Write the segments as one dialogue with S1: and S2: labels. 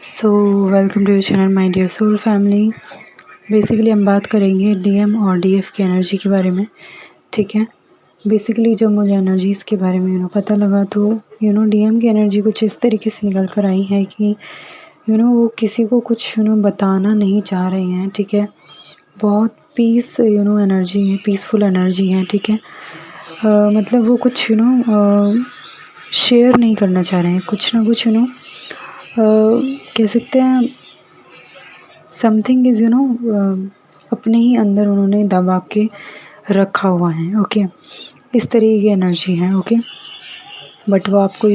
S1: So welcome to your channel my dear soul family. Basically हम बात करेंगे DM और डीएफ की एनर्जी के बारे में। ठीक है, बेसिकली जब मुझे एनर्जीज़ के बारे में पता लगा तो डीएम की एनर्जी कुछ इस तरीके से निकल कर आई है कि वो किसी को कुछ बताना नहीं चाह रहे हैं। ठीक है, बहुत पीस एनर्जी है, पीसफुल एनर्जी है। ठीक है, मतलब वो कुछ शेयर नहीं करना चाह रहे हैं, कुछ ना कुछ कह सकते हैं समथिंग इज़ अपने ही अंदर उन्होंने दबा के रखा हुआ है। ओके, इस तरीके की एनर्जी है। ओके, बट वो आपको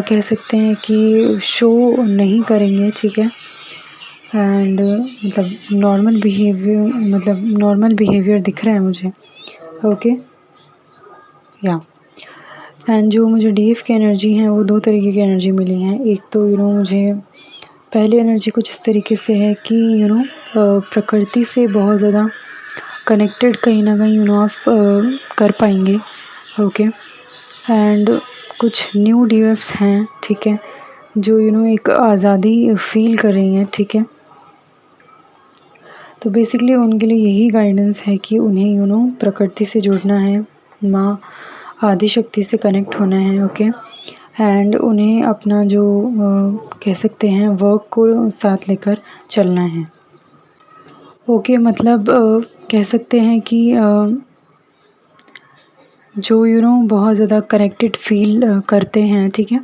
S1: कह सकते हैं कि शो नहीं करेंगे। ठीक है, एंड नॉर्मल बिहेवियर दिख रहा है मुझे। ओके, या एंड जो मुझे डीएफ की एनर्जी है वो दो तरीके की एनर्जी मिली है। एक तो मुझे पहली एनर्जी कुछ इस तरीके से है कि प्रकृति से बहुत ज़्यादा कनेक्टेड कहीं ना कहीं आप कर पाएंगे। ओके, एंड कुछ न्यू डीएफ्स हैं। ठीक है, जो एक आज़ादी फील कर रही हैं। ठीक है, तो बेसिकली उनके लिए यही गाइडेंस है कि उन्हें प्रकृति से जुड़ना है, माँ आदि शक्ति से कनेक्ट होना है। ओके, एंड उन्हें अपना जो कह सकते हैं वर्क को साथ लेकर चलना है। ओके, मतलब कह सकते हैं कि जो बहुत ज़्यादा कनेक्टेड फील करते हैं। ठीक है,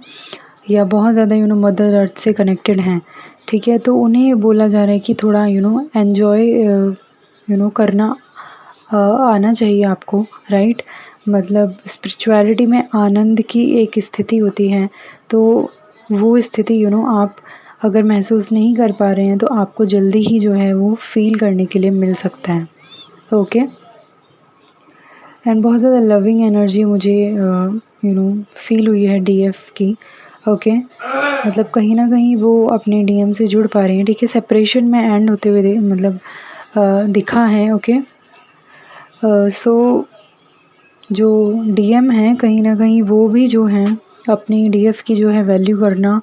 S1: या बहुत ज़्यादा मदर अर्थ से कनेक्टेड हैं। ठीक है, तो उन्हें बोला जा रहा है कि थोड़ा एन्जॉय करना आना चाहिए आपको। राइट, मतलब स्पिरिचुअलिटी में आनंद की एक स्थिति होती है, तो वो स्थिति आप अगर महसूस नहीं कर पा रहे हैं तो आपको जल्दी ही जो है वो फील करने के लिए मिल सकता है। ओके, एंड बहुत ज़्यादा लविंग एनर्जी मुझे फील हुई है डीएफ की। ओके, मतलब कहीं ना कहीं वो अपने डीएम से जुड़ पा रही हैं। ठीक है, सेपरेशन में एंड होते हुए दिखा है। ओके, सो जो डीएम हैं कहीं ना कहीं वो भी जो हैं अपनी डीएफ की जो है वैल्यू करना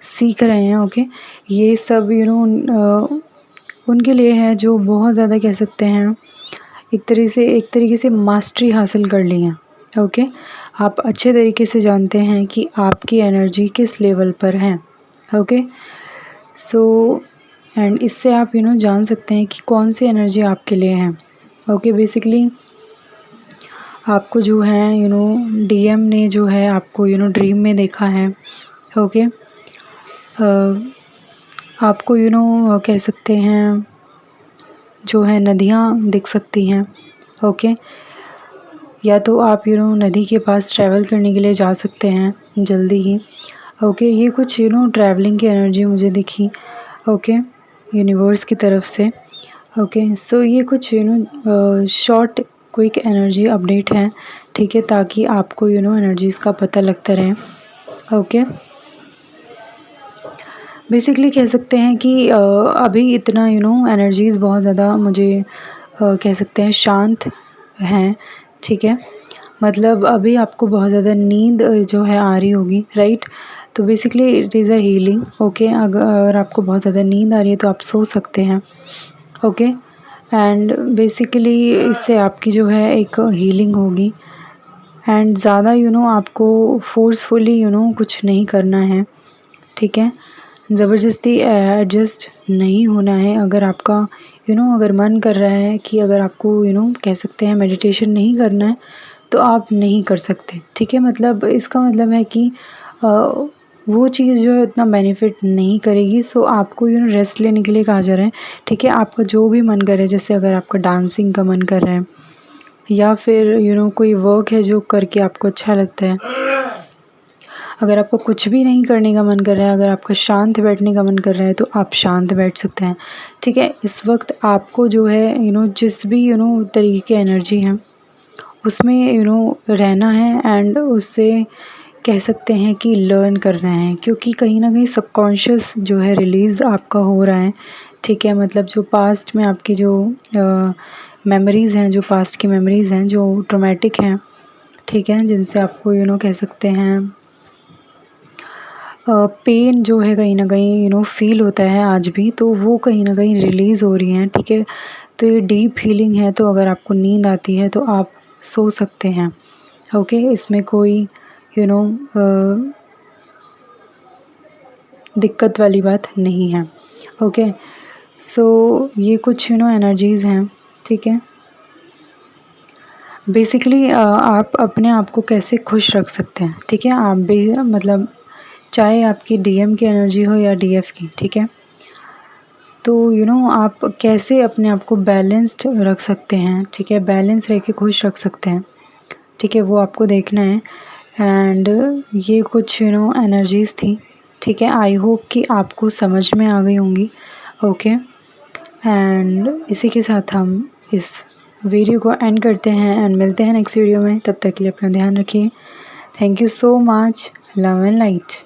S1: सीख रहे हैं। ओके, ये सब उनके लिए है जो बहुत ज़्यादा कह सकते हैं एक तरीके से मास्टरी हासिल कर ली है। ओके, आप अच्छे तरीके से जानते हैं कि आपकी एनर्जी किस लेवल पर है। ओके, सो एंड इससे आप जान सकते हैं कि कौन सी एनर्जी आपके लिए है। ओके, बेसिकली आपको जो है डीएम ने जो है आपको ड्रीम में देखा है। ओके, आपको कह सकते हैं जो है नदियाँ दिख सकती हैं। ओके, या तो आप नदी के पास ट्रैवल करने के लिए जा सकते हैं जल्दी ही। ओके, ये कुछ ट्रैवलिंग की एनर्जी मुझे दिखी। ओके, यूनिवर्स की तरफ से। ओके, सो ये कुछ शॉर्ट क्विक एनर्जी अपडेट है। ठीक है, ताकि आपको एनर्जीज़ का पता लगता रहे। ओके, बेसिकली कह सकते हैं कि अभी इतना एनर्जीज़ बहुत ज़्यादा मुझे कह सकते हैं शांत हैं। ठीक है, मतलब अभी आपको बहुत ज़्यादा नींद जो है आ रही होगी। राइट, तो basically it is a healing. Okay, अगर आपको बहुत ज़्यादा नींद आ रही है तो आप सो सकते हैं। ओके, एंड बेसिकली इससे आपकी जो है एक हीलिंग होगी। एंड ज़्यादा आपको फोर्सफुली कुछ नहीं करना है। ठीक है, ज़बरदस्ती एडजस्ट नहीं होना है। अगर आपका अगर मन कर रहा है कि अगर आपको कह सकते हैं मेडिटेशन नहीं करना है तो आप नहीं कर सकते। ठीक है, मतलब इसका मतलब है कि वो चीज़ जो है उतना बेनिफिट नहीं करेगी। सो आपको रेस्ट लेने के लिए कहा जा रहा है। ठीक है, आपका जो भी मन करे, जैसे अगर आपका डांसिंग का मन कर रहा है या फिर कोई वर्क है जो करके आपको अच्छा लगता है, अगर आपको कुछ भी नहीं करने का मन कर रहा है, अगर आपका शांत बैठने का मन कर रहा है तो आप शांत बैठ सकते हैं। ठीक है, इस वक्त आपको जो है जिस भी तरीके की एनर्जी है उसमें रहना है एंड उससे कह सकते हैं कि लर्न करना है, क्योंकि कहीं ना कहीं सबकॉन्शियस जो है रिलीज़ आपका हो रहा है। ठीक है, मतलब जो पास्ट में आपकी जो मेमोरीज़ हैं, जो पास्ट की मेमोरीज़ हैं जो ट्रॉमेटिक हैं। ठीक है, जिनसे आपको कह सकते हैं पेन जो है कहीं न कहीं फ़ील होता है आज भी, तो वो कहीं न कहीं रिलीज़ हो रही हैं, ठीक है? तो ये डीप हीलिंग है, तो अगर आपको नींद आती है तो आप सो सकते हैं, ओके? इसमें कोई यू नो दिक्कत वाली बात नहीं है, ओके? सो ये कुछ एनर्जीज़ हैं, ठीक है? बेसिकली आप अपने आप को कैसे खुश रख सकते हैं, ठीक है? आप भी मतलब चाहे आपकी डीएम की एनर्जी हो या डीएफ की, ठीक है? तो आप कैसे अपने आप को बैलेंस्ड रख सकते हैं, ठीक है? बैलेंस रह के खुश रख सकते हैं, ठीक है? वो आपको देखना है। एंड ये कुछ एनर्जीज़ थी, ठीक है? आई होप कि आपको समझ में आ गई होंगी, ओके? एंड इसी के साथ हम इस वीडियो को एंड करते हैं एंड मिलते हैं नेक्स्ट वीडियो में। तब तक के लिए अपना ध्यान रखिए। Thank you so much. Love and light.